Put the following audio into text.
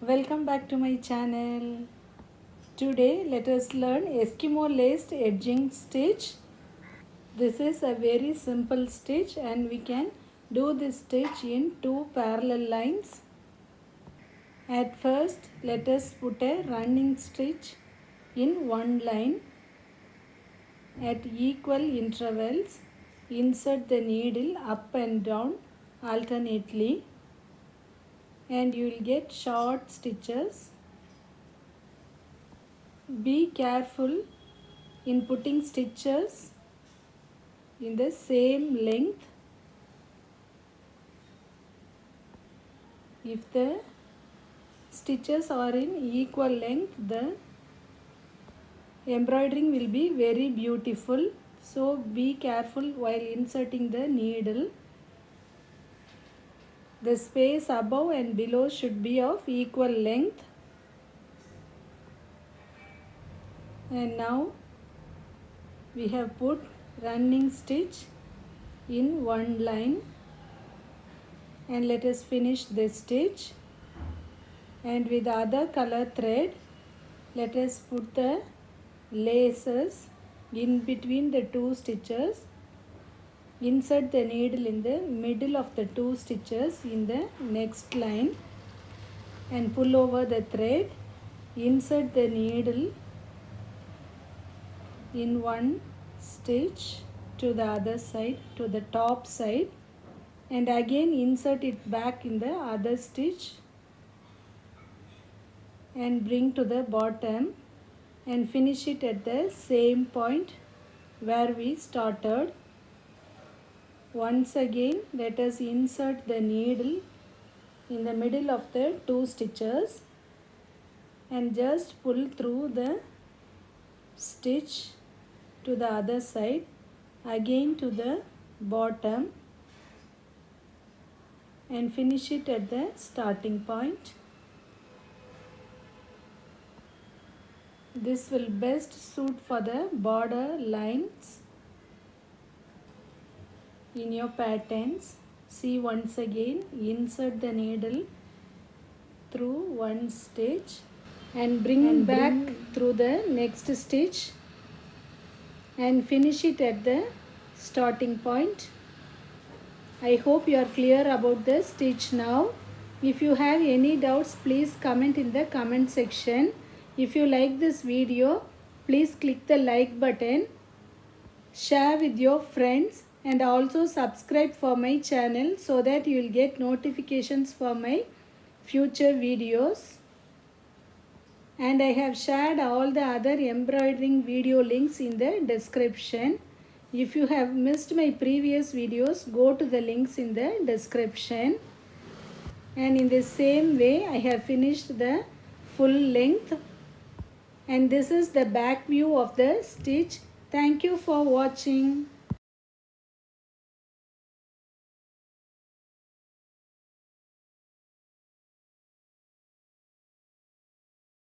Welcome back to my channel. Today let us learn Eskimo laced edging stitch. This is a very simple stitch and we can do this stitch in two parallel lines. At first let us put a running stitch in one line. At equal intervals insert the needle up and down alternately and you will get short stitches. Be careful in putting stitches in the same length. If the stitches are in equal length, the embroidering will be very beautiful. So be careful while inserting the needle. The space above and below should be of equal length. And now we have put running stitch in one line and let us finish this stitch. And with other color thread let us put the laces in between the two stitches. Insert the needle in the middle of the two stitches in the next line and pull over the thread. Insert the needle in one stitch to the other side, to the top side, and again insert it back in the other stitch and bring to the bottom and finish it at the same point where we started. Once again let us insert the needle in the middle of the two stitches and just pull through the stitch to the other side, again to the bottom and finish it at the starting point. This will best suit for the border lines in your patterns. See, once again insert the needle through one stitch and bring back through the next stitch and finish it at the starting point. I hope you are clear about the stitch now. If you have any doubts, please comment in the comment section. If you like this video, please click the like button, share with your friends and also subscribe for my channel so that you will get notifications for my future videos. And I have shared all the other embroidering video links in the description. If you have missed my previous videos, go to the links in the description. And in the same way, I have finished the full length. And this is the back view of the stitch. Thank you for watching.